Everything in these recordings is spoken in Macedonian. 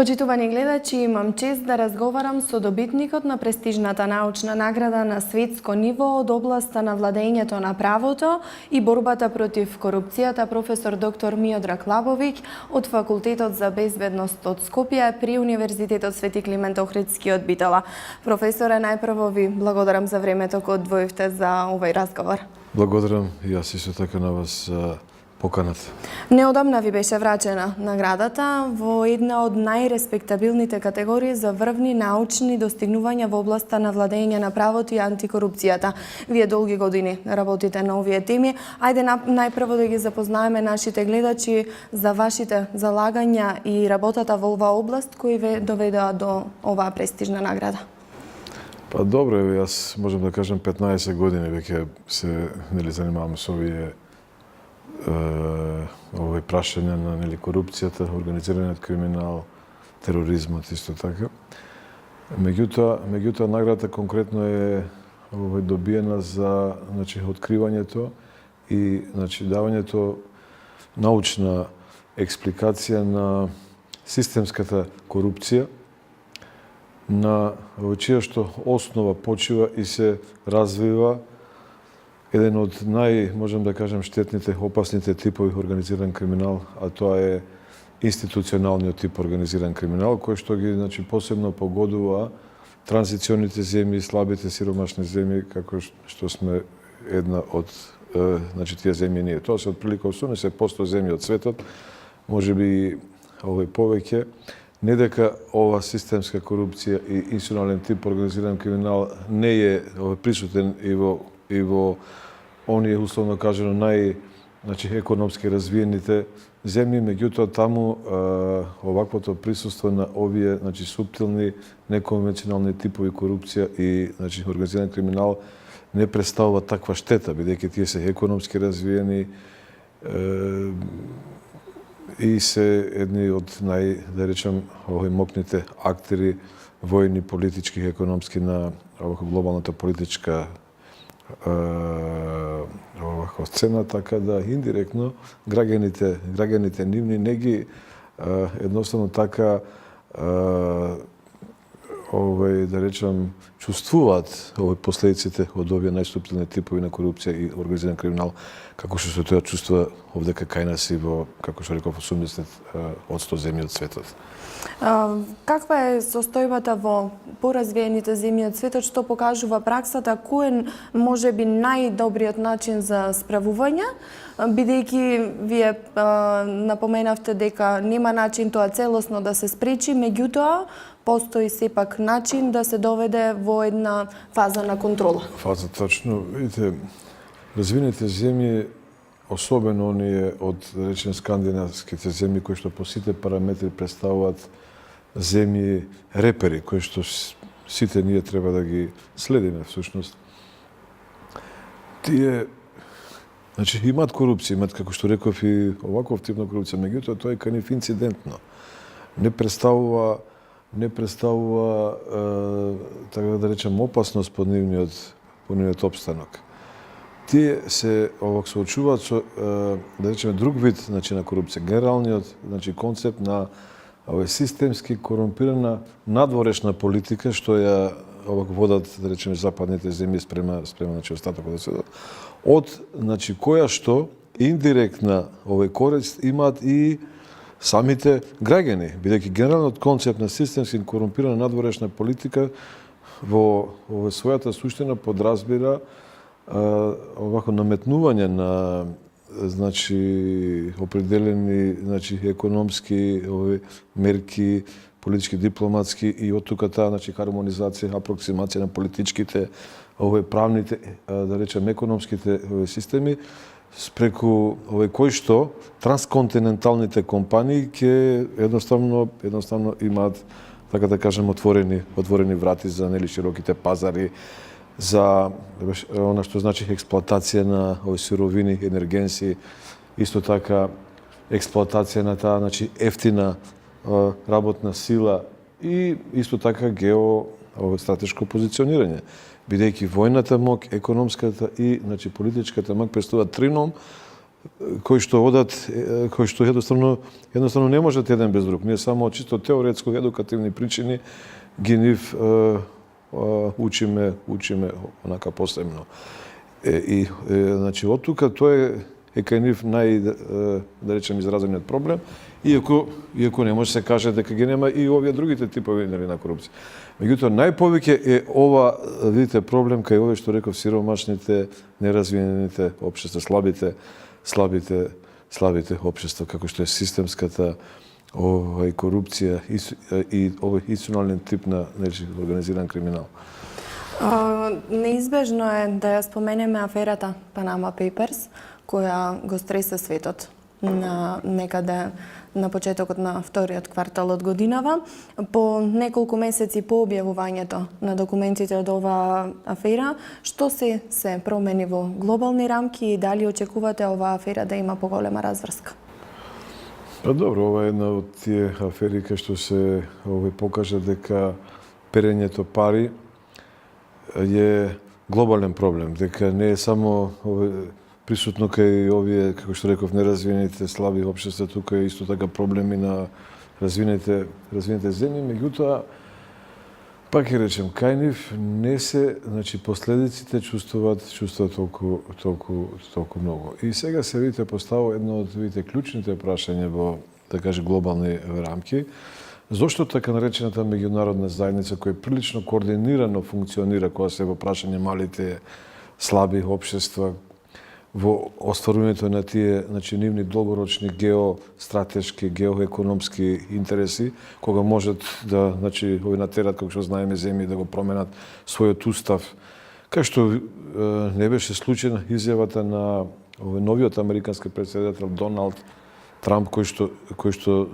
Почитувани гледачи, имам чест да разговарам со добитникот на престижната научна награда на светско ниво од областа на владењето на правото и борбата против корупцијата, професор доктор Миодраг Лабовиќ од Факултетот за безбедност од Скопје при Универзитетот Свети Климент Охридски од Битола. Професоре, најпрво ви благодарам за времето кое одвоивте за овој разговор. Благодарам и јас исто така на вас за поканата. Неодамна ви беше врачена наградата во една од најреспектабилните категории за врвни научни достигнувања во областа на владење на правото и антикорупцијата. Вие долги години работите на овие теми. Ајде најпрво да ги запознаеме нашите гледачи за вашите залагања и работата во оваа област кои ве доведоа до оваа престижна награда. Па добро, јас можам да кажам 15 години веќе се занимавам со овој прашање на корупцијата, организираниот криминал, тероризмот исто така. Меѓутоа наградата конкретно е добиена за откривањето и давањето научна експликација на системската корупција, на чија што основа почива и се развива еден од можем да кажем, штетните, опасните типови организиран криминал, а тоа е институционалниот тип организиран криминал, кој што ги посебно погодува транзиционите земји, слабите, сиромашни земји, како што сме една од тие земји ние. Тоа се отприлика 80% земји од светот, можеби повеќе. Не дека ова системска корупција и институционален тип организиран криминал не е присутен и во оние, условно кажано, економски развиените земји, меѓутоа таму оваквото присуство на овие суптилни, неконвенционални типови корупција и организиран криминал не представува таква штета, бидејќи тие се економски развиени и се едни од мокните актери, војни, политички и економски на глобалната политичка сцена, така да индиректно граѓаните нивни не ги едноставно така чувствуваат последиците од овие најступтилни типови на корупција и организиран криминал, како што се тоа чувствува овдека кај нас и во, како што реков, 80% земји од светот. Каква е состојбата во поразвиените земји од светот, што покажува праксата, кој е можеби најдобриот начин за справување, бидејќи вие напоменавте дека нема начин тоа целосно да се спречи, меѓутоа постои сепак начин да се доведе во една фаза на контрола. Фаза, точно. Видите, развиените земји, особено оние од, речем, скандинавските земји, кои што по сите параметри представуваат земји репери, кои што сите ние треба да ги следиме, всушност. Тие, имаат корупција, имаат, како што реков, и оваков тип на корупција, меѓутоа тоа е кај нив инцидентно. Не представува, така да речем, опасност по нивниот обстанок. Тие се соочуваат со, да речеме, друг вид на корупција. Генералниот концепт на системски корумпирана надворешна политика, што ја водат, да речеме, западните земји спрема остатокот од светот, од која што индиректна корист имаат и самите граѓани, бидејќи генералниот концепт на системски корумпирана надворешна политика во својата суштина подразбира наметнување на определени економски мерки, политички, дипломатски и од тука таа хармонизација, апроксимација на политичките, правните, да речем, економските системи, спреку кој што трансконтиненталните компании ќе едноставно имаат, така да кажем, отворени врати за широките пазари, за она што значи експлоатација на сировини, енергенси, исто така експлоатација на таа ефтина работна сила и исто така геостратешко позиционирање. Бидејќи војната моќ, економската и политичката моќ представуваат трином кои што одат, кои што jednostavno не можат еден без друг. Не само чисто теоретско едукативни причини ги нив учиме онака посебно. Значи од тука тоа е кај нив да речем изразениот проблем, иако не може се каже дека ги нема и овие другите типови на корупција. Меѓутоа најповеќе е ова, видите, проблем кај овие што реков сиромашните, неразвиените општества, слабите општества, како што е системската корупција и овој институционален тип на организиран криминал. Неизбежно е да ја споменеме аферата Panama Papers, која го стреса светот некаде на почетокот на вториот квартал од годинава. По неколку месеци по објавувањето на документите од оваа афера, што се промени во глобални рамки и дали очекувате оваа афера да има поголема разврска? Па добро, ова е една од тие афери кај што се покажа дека перењето пари е глобален проблем, дека не е само присутно кај овие, како што реков, неразвиените слаби општества, тука е исто така проблеми на развиените земји, меѓутоа пак ќе речем, кај нив не се, значи последиците чувствуваат толку многу. И сега се видите поставува едно од клучните прашања во, да кажем, глобални рамки. Зошто така наречената меѓународна заедница, која прилично координирано функционира кога се во прашање малите слаби општества, во остварувањето на тие, значи, нивни долгорочни геостратешки, геоекономски интереси, кога можат да, значи, натерат, како што знаеме, земји да го променат својот устав. Кај што не беше случајна изјавата на новиот американски претседател Доналд Трамп, кој што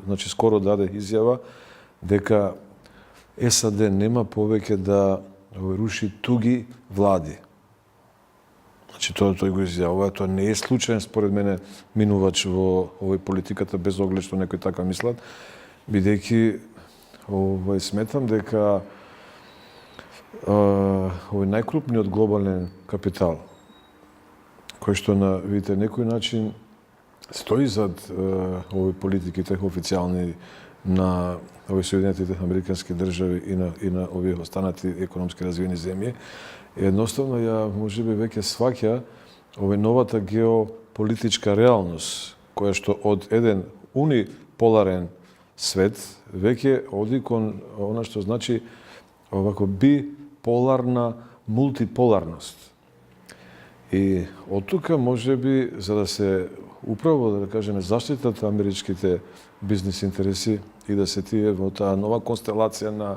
значи, скоро даде изјава дека САД нема повеќе да руши туги влади. Значи, тој го изјавува, тоа не е случаен, според мене, минувач во овој политиката, без оглед што некои така мислат, бидејќи сметам дека овој најкрупниот глобален капитал, кој што на, видите, некој начин стои зад овој политиките официјални на овој Соединетите американски држави и на овие останати економски развиени земји, едноставно ја можеби веќе сваќа овој новата геополитичка реалност, која што од еден униполарен свет веќе оди кон она што значи овако биполарна мултиполарност. И од тука можеби за да се управо, да кажеме, заштитат америчките бизнес интереси и да се тие во таа нова констелација на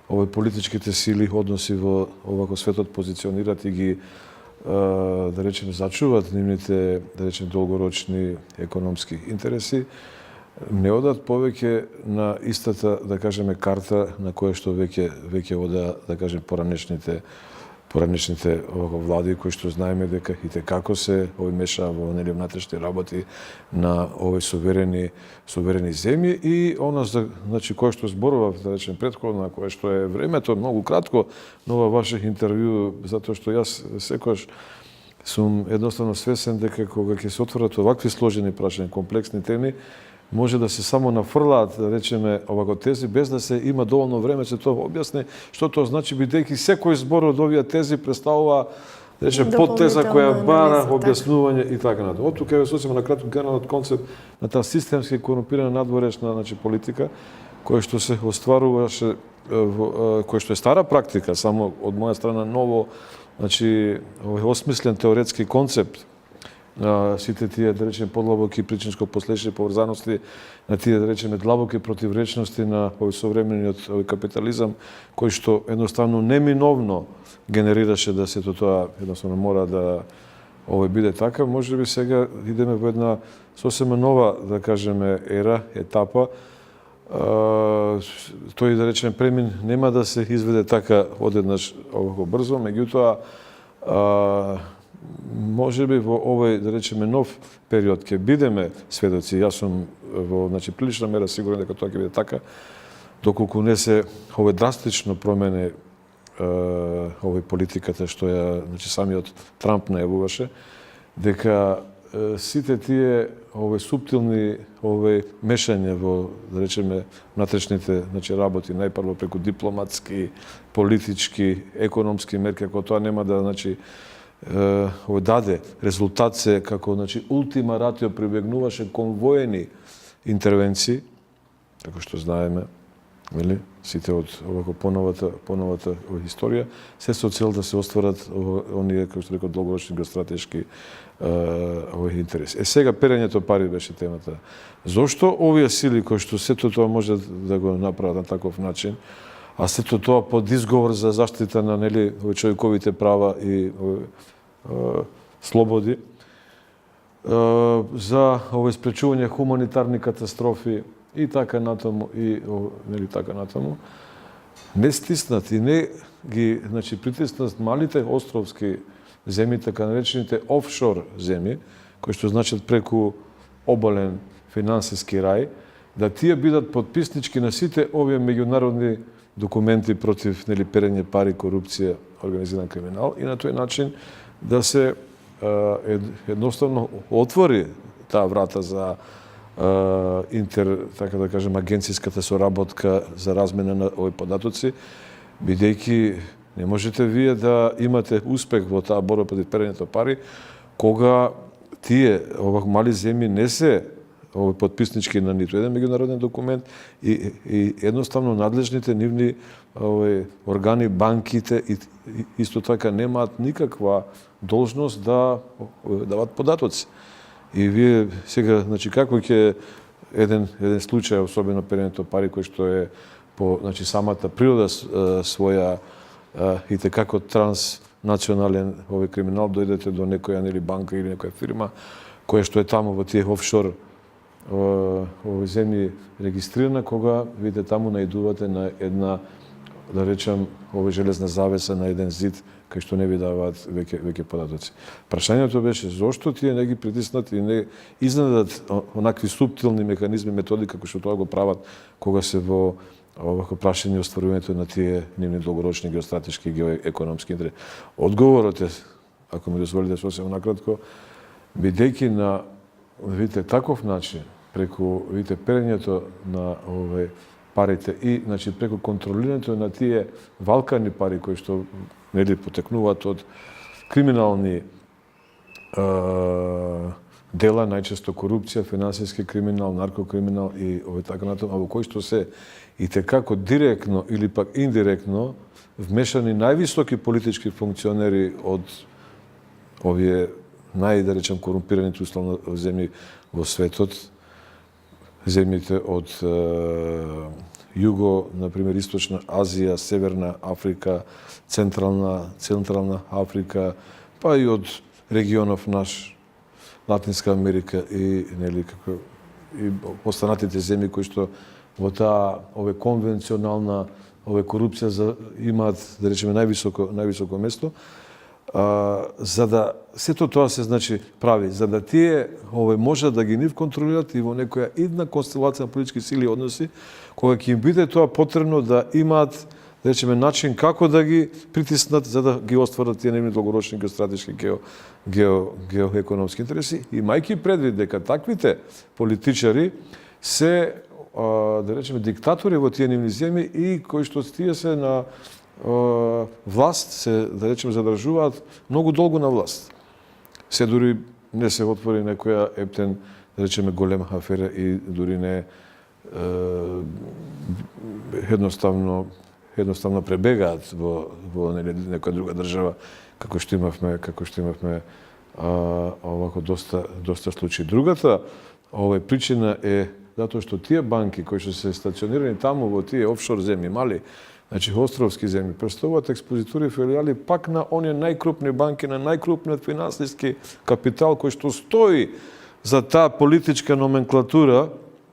овој политичките сили, односи во овако светот позиционират и ги, да речеме, зачуват нивните, да речеме, долгорочни економски интереси, не одат повеќе на истата, да кажеме, карта на која што веќе ода, да кажеме, поранешните влади, кои што знаеме дека и како се меша во внатрешни работи на овој суверени земји и она, значи, кој што зборував, да речем, претходно, кој што е времето многу кратко на ова ваше интервју, затоа што јас секогаш сум едноставно свесен дека кога ќе се отворат овакви сложени прашања, комплексни теми, може да се само нафрлаат, да речеме, овако тези, без да се има доволно време се тоа објасни, што тоа значи, бидејќи секој збор од овие тези представува, да речеме, подтеза која бара објаснување и така натаму. Од тука е сосема на кратко генералниот концепт на таа системски корумпирана надворешна, значи, политика, која што се остваруваше, која што е стара практика, само од моја страна ново, значи, овој осмислен теоретски концепт на сите тие, да речеме, подлабоки причинско-последствени поврзаности, на тие, да речеме, длабоки противречности на овој современиот капитализам, кој што едноставно неминовно генерираше да сето тоа едноставно мора да биде така. Можеби сега идеме во една сосема нова, да кажеме, ера, етапа. Тој, да речеме, премин нема да се изведе така одеднаш овако брзо, меѓутоа можеби во овој, да речеме, нов период ќе бидеме сведоци. Јас сум во, значи, прилична мера сигурен дека тоа ќе биде така, доколку не се овој драстично промени овој политиката што ја, значи, самиот Трамп најавуваше, дека сите тие суптилни мешања во, да речеме, внатрешните работи, најпрво преку дипломатски, политички, економски мерки, ако тоа нема да даде резултат, се како ултима ратио прибегнуваше кон воени интервенции, како што знаеме, нели, сите од поновата историја, се со цел да се остварат оние, како што реков, долгорочни геостратешки интереси. Сега перењето пари беше темата. Зошто овие сили кои што сето тоа може да го направат на таков начин, а сето тоа под изговор за заштита на човековите права и слободи, за спречување хуманитарни катастрофи и така натаму, не стиснат и не ги притиснат малите островски земји, така наречените офшор земји, кои што значат преку обален финансиски рај, да тие бидат подписнички на сите овие меѓународни документи против перење пари, корупција, организиран криминал и на тој начин да се едноставно отвори таа врата за така да кажем, агенцијската соработка за размена на овои податоци, бидејќи не можете вие да имате успех во таа борба против перењето пари, кога тие мали земји не се подписнички на ниту еден меѓународен документ и едноставно надлежните нивни органи, банките исто така немаат никаква должност да дават податоци. И вие сега, како ќе еден случај, особено перењето пари, кој што е по самата природа своја и како транснационален криминал, дојдете до некоја банка или некоја фирма, која што е таму во тие офшор земји регистрирана, кога видите таму наидувате на една, да речем, железна завеса на еден зид, кај што не ви даваат веќе податоци. Прашањето беше зошто тие не ги притиснат и не изнадат онакви суптилни механизми, методи, како што тоа го прават кога се во прашање остварувањето на тие нивни долгорочни геостратешки и геоекономски интереси. Одговорот е, ако ми дозволите сосема накратко, бидејќи на таков начин, преку перењето на парите и преку контролирањето на тие валкани пари кои што потекнуваат од криминални дела, најчесто корупција, финансиски криминал, наркокриминал и така натаму, во кои што се и текако директно или пак индиректно вмешани највисоки политички функционери од овие да речем, корумпираните условно земји во светот, земјите од Југо, например, Источна Азија, Северна Африка, Централна Африка, па и од регионов наш, Латинска Америка и останатите земји кои што во таа конвенционална корупција имаат, да речеме, највисоко место, за да сето тоа се прави, за да тие можат да ги нив контролират и во некоја идна констелација на политички сили и односи, кога ќе им биде тоа потребно да имаат, да речеме, начин како да ги притиснат за да ги остварат тие нивни долгорочни геостратешки геоекономски интереси, имајќи предвид дека таквите политичари се, да речеме, диктатори во тие нивни земји и кои што тие се на власт се, да речем, задржуваат многу долго на власт. Се дури не се отвори некоја ептен, да речеме, голема афера и дури не едноставно пребегаат во некоја друга држава, како што имавме овако доста случаи. Другата причина е затоа што тие банки кои што се стационирани таму во тие офшор земји, мали, островски земји, представуваат експозитури филијали пак на оние најкрупни банки, на најкрупниот финансиски капитал кој што стои за таа политичка номенклатура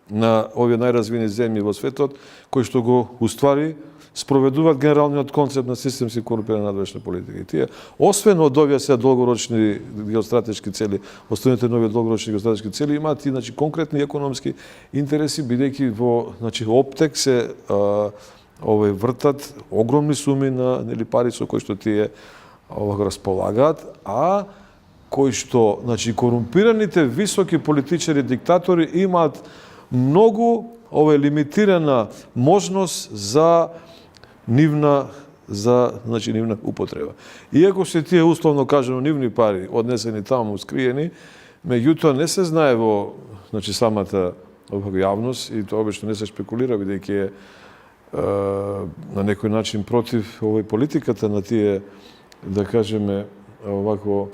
на овие најразвини земји во светот, кој што го уствари спроведуваат генералниот концепт на системски корумпирана надвешна политика. И тие, освен од овие се долгорочни геостратешки цели, останите нови долгорочни геостратешки цели, имаат и конкретни економски интереси, бидејќи во оптек се вртат огромни суми на пари со кои што тие располагаат, а кои што, значи, корумпираните високи политичари, диктатори имаат многу лимитирана можност за нивна употреба. Иако се тие условно кажано нивни пари однесени таму скриени, меѓутоа не се знае во самата јавност и тоа обично не се шпекулира бидејќи е на некој начин против политиката на тие, да кажеме, овако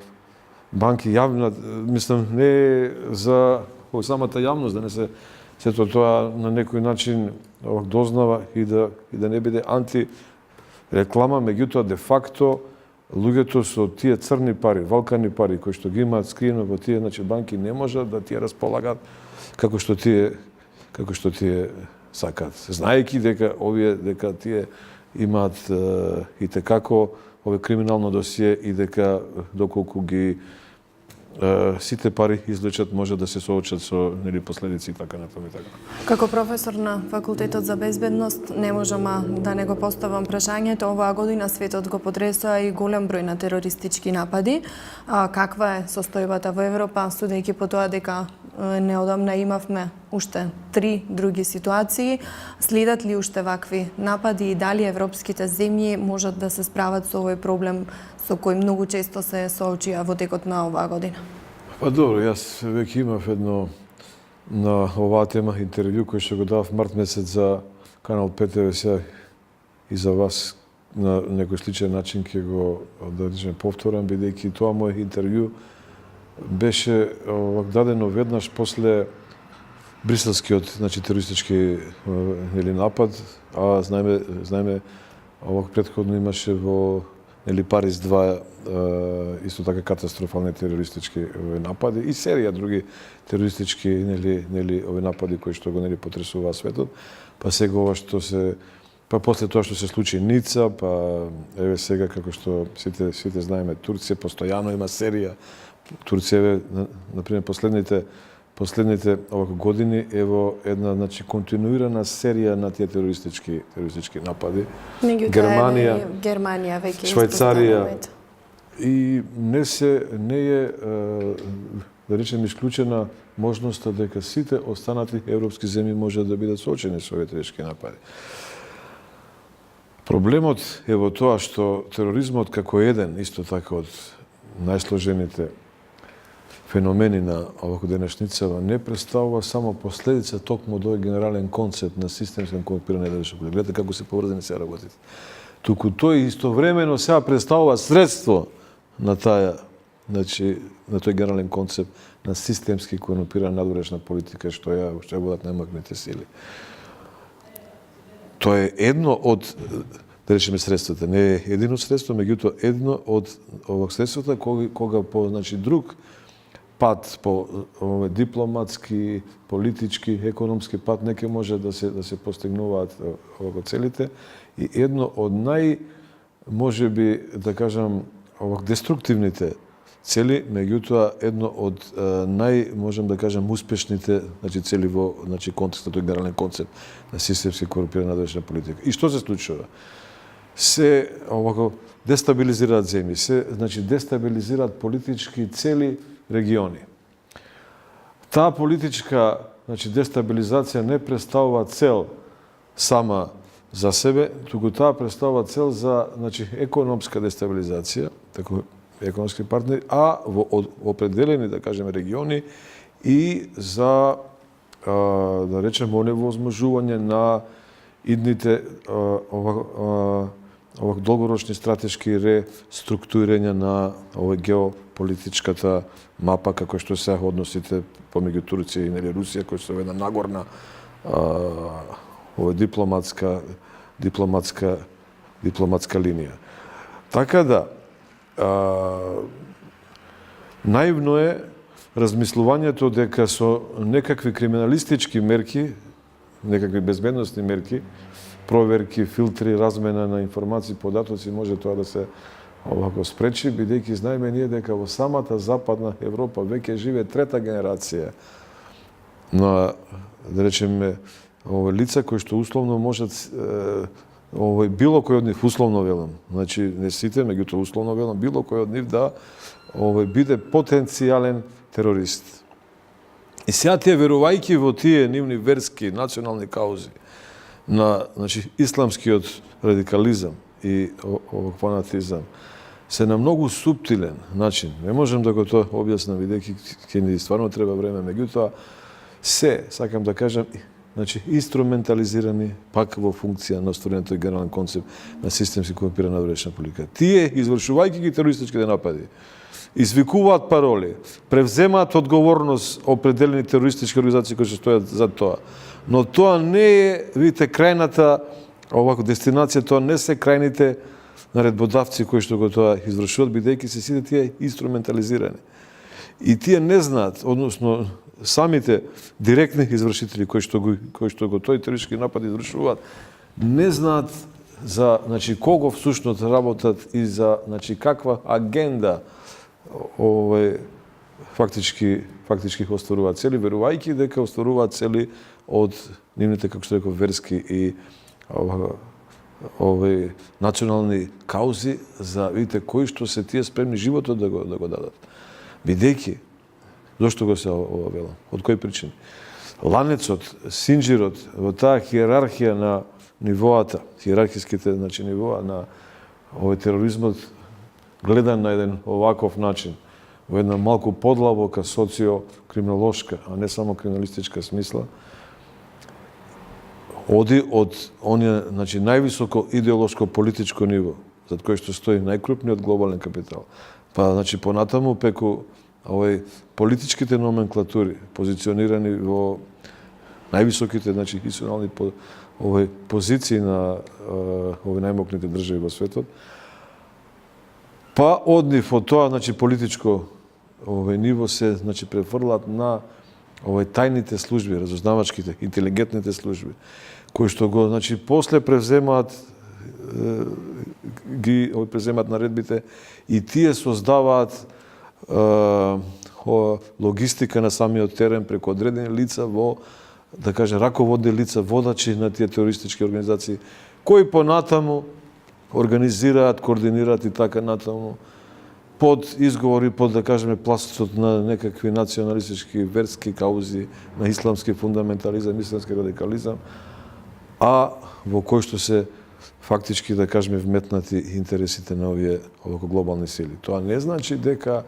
банки јавна, мислам, не е за самата јавност да не се сето тоа на некој начин дознава и да не биде антиреклама, меѓутоа де факто луѓето со тие црни пари, валкани пари кои што ги имаат скриено во тие банки не можат да тие располагаат како што тие сакаат. Знаејќи дека тие имаат и текако криминално досие и дека доколку ги сите пари извлечат може да се соочат со последици и така натаму и така. Како професор на Факултетот за безбедност не можам да не го поставам прашањето. Оваа година светот го потресоа и голем број на терористички напади. Каква е состојбата во Европа, судејќи по тоа дека неодамна имавме уште 3 други ситуации? Следат ли уште вакви напади и дали европските земји можат да се справат со овој проблем со кој многу често се соочија во текот на оваа година? Па добро, јас веќе имав едно на оваа тема интервју кој што го дав март месец за Канал 5 сега и за вас на некој сличен начин ќе го повторам, бидејќи тоа мој интервју беше дадено веднаш после бриселскиот терористички напад, а знаеме претходно имаше во Париз 2 исто така катастрофални терористички напади и серија други терористички напади кои што го потресуваа светот. Па сега ова што се после тоа што се случи Ница, па еве сега како што сите знаеме Турција постојано има серија. Турција например последните години ево една континуирана серија на тие терористички напади. Германија веќе Швајцарија и не е да речем исклучена можноста дека сите останати европски земји можат да бидат соочени со овие терористички напади. Проблемот е во тоа што тероризмот како еден исто така од најсложените феномени на овако денешницава не представува само последица токму од овој генерален концепт на системско корумпиране на ДШК. Гледате како се поврзани се работите. Туку тој истовремено сега представува средство на тој генерален концепт на системски корумпирана надворешна политика што ја водат најмакните сили. Тоа е едно од, да речеме, средствата. Не е едино средство, меѓутоа едно од овак средствата кога по друг пат, по дипломатски, политички, економски пат не ќе може да се постигнуваат целите и едно од можеби да кажам деструктивните цели, меѓутоа едно од можам да кажам успешните цели во контекстот тој генерален концепт на системски корумпирана надворешна политика. И што се случува? Се дестабилизираат земји, се дестабилизираат политички цели региони. Таа политичка дестабилизација не представува цел сама за себе, туку таа представува цел за економска дестабилизација, како економски партнери, а во определени, да кажеме, региони и за, да речем, оневозможување на идните долгорочни стратешки реструктурирања на геополитичката мапа, како што се односите помеѓу Турција и Русија, кој се една нагорна дипломатска линија. Така да, наивно е размислувањето дека со некакви криминалистички мерки, некакви безбедносни мерки, проверки, филтри, размена на информации, податоци, може тоа да се спречи, бидејќи знаеме ние дека во самата Западна Европа веќе живее трета генерација на, да речеме, лица кои што условно можат било кој од нив, условно велам, значи не сите, меѓутоа условно велам, било кој од нив да биде потенцијален терорист. И сега тие, верувајќи во тие нивни верски, национални каузи, на исламскиот радикализам и фанатизам, се на многу суптилен начин. Не можам да го тоа објаснам, бидејќи ќе ни стварно треба време, меѓутоа се, сакам да кажам, инструментализирани пак во функција на остварувањето и генерален концепт на системски корумпирана надворешна политика. Тие, извршувајќи ги терористичките напади, извикуваат пароли, превземаат одговорност определени терористички организации кои се стојат за тоа. Но тоа не е, видите, крајната овако дестинација, тоа не се крајните наредбодавци кои што го тоа извршуваат, бидејќи се сите тие инструментализирани. И тие не знаат, односно самите директни извршители кои што го тој терористички напад извршуваат, не знаат за кого всушност работат и за каква агенда фактички остваруваат цели, верувајќи дека остваруваат цели од нивните, како што реков, верски и национални каузи за, видите, кои што се тие спремни животот да го дадат. Бидејќи, зошто го се ова велам? Од кои причини? Ланецот, синџирот, во таа хиерархија на нивоата, хиерархиските нивоа на тероризмот, гледан на еден оваков начин, во една малку подлабока социо-криминолошка, а не само криминалистичка смисла, оди од оние, највисоко идеолошко политичко ниво, зад кој што стои најкрупниот глобален капитал. Па, понатаму преку политичките номенклатури, позиционирани во највисоките, институционални позиции на најмокните држави во светот, па од нив од тоа, политичко ниво се, префрлаат на тајните служби, разузнавачките, интелигентните служби, кои што го, после превземаат наредбите и тие создаваат логистика на самиот терен преку одредени лица во, да кажем, раководни лица, водачи на тие терористички организации, кои понатаму организираат, координираат и така натаму, под изговори, под, да кажеме, пластот на некакви националистички верски каузи, на исламски фундаментализам, исламски радикализам, а во кој што се фактички, да кажеме, вметнати интересите на овие глобални сили. Тоа не значи дека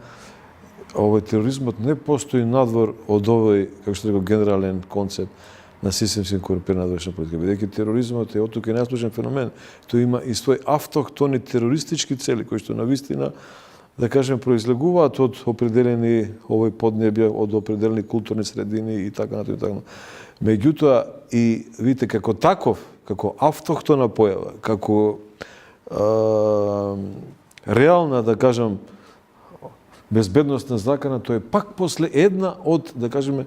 тероризмот не постои надвор од овој, како што рекол, генерален концепт на системски корумпирана надворешна политика. Бидејќи тероризмот е оттука и најсложен феномен, тој има и свој автохтони терористички цели, кои што навистина, да кажем, произлегуваат од определени поднебја, од определени културни средини и така натаму и така. Меѓутоа, и видите, како таков, како автохтона појава, како реална, да кажем, безбедностна закана, тоа е пак после една од, да кажеме,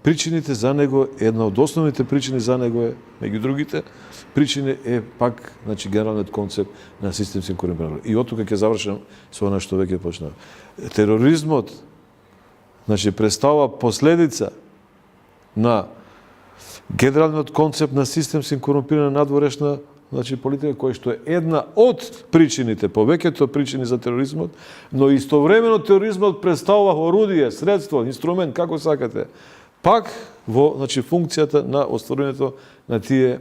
причините за него, една од основните причини за него е, меѓу другите, причини е пак, генералниот концепт на системски корумпиран. И оттука ќе завршам со она што веќе почнав. Тероризмот, представува последица на генералниот концепт на системски корумпирана надворешна политика, која што е една од причините, повеќето причини за тероризмот, но истовремено тероризмот представува орудие, средство, инструмент, како сакате, пак во функцијата на остварувањето на тие,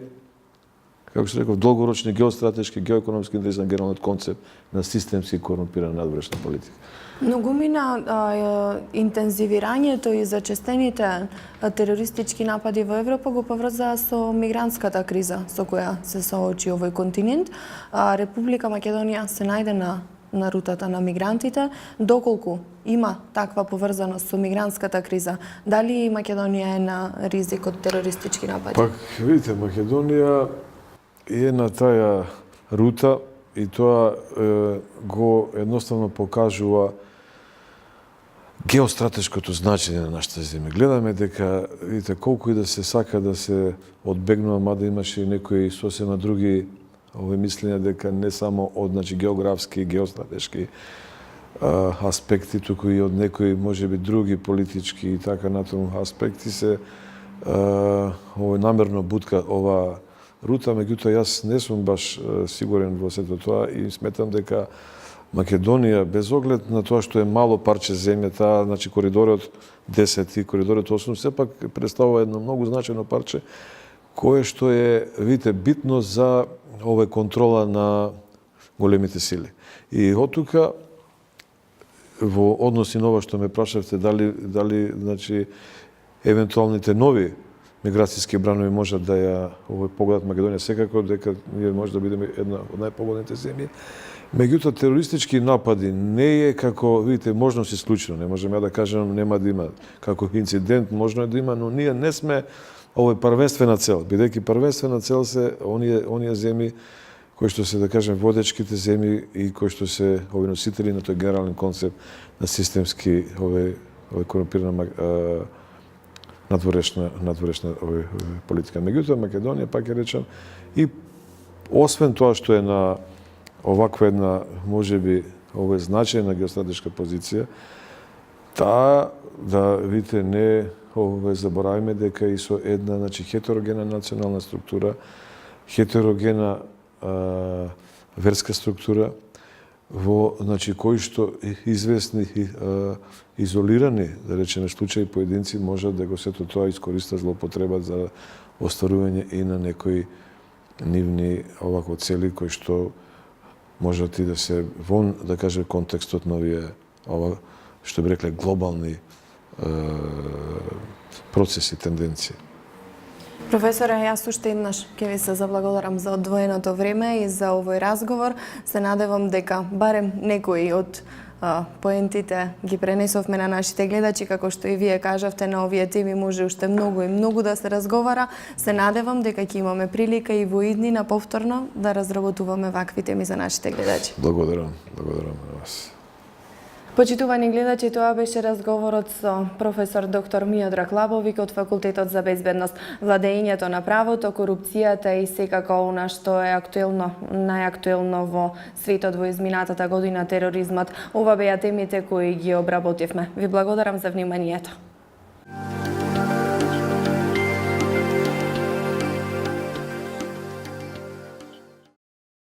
како што реков, долгорочни геостратешки, геоекономски интереси на генералниот концепт на системски корумпирана надворешна политика. Многумина интензивирањето и зачестените терористички напади во Европа го поврзаа со мигрантската криза со која се соочи овој континент. Република Македонија се најде на рутата на мигрантите. Доколку има таква поврзаност со мигрантската криза, дали Македонија е на ризик од терористички напади? Пак, видите, Македонија е на таја рута и тоа го едноставно покажува геостратешкото значење на нашата земја. Гледаме дека, видите, колку и да се сака да се одбегнува, мада имаше и некои сосема други мислења дека не само од географски, геостратешки аспекти, туку и од некои можеби други политички и така натаму аспекти се намерно бутка ова рута, меѓутоа јас не сум баш сигурен во сето тоа и сметам дека Македонија, без оглед на тоа што е мало парче земја, таа, значи коридорот 10 и коридорот 8 сепак представува едно многу значајно парче кое што е, видите, битно за овој контрола на големите сили. И од тука во односи на ова што ме прашавте дали значи евентуалните нови миграцијски бранови можат да ја погодат Македонија, секако дека ние може да бидеме една од најпогодните земји. Меѓутоа, терористички напади не е како, видите, можност исклучено. Не можем ја да кажем нема да има. Како инцидент можно е да има, но ние не сме овој првенствена цел. Бидејќи првенствена цел се оние земји кои што се, да кажем, водечките земји и кои што се овој носители на тој генерален концепт на системски овој корумпирана надворешна политика. Меѓутоа, Македонија, пак ја речам, и освен тоа што е на оваква една, можеби, овој значајна геостратешка позиција, таа, да видите, не забораваме дека и со една, значи, хетерогена национална структура, хетерогена верска структура, во, значи, кои што известни изолирани, да речеме, случаи поединци можат да го сето тоа искористат злоупотреба за остварување и на некои нивни овако цели кои што можат и да се вон, да кажем, контекстот на овие, ова, што би рекле, глобални процеси, тенденции. Професоре, јас уште еднаш ќе ви се заблагодарам за одвоеното време и за овој разговор. Се надевам дека барем некои од поентите ги пренесовме на нашите гледачи, како што и вие кажавте, на овие теми може уште многу и многу да се разговара. Се надевам дека ќе имаме прилика и во иднина повторно да разработуваме вакви теми за нашите гледачи. Благодарам на вас. Почитувани гледачи, тоа беше разговорот со професор доктор Миодраг Лабовик од Факултетот за безбедност, владењето на правото, корупцијата и секако она што е актуелно, најактуелно во светот во изминатата година, тероризмот. Ова беа темите кои ги обработивме. Ви благодарам за вниманието.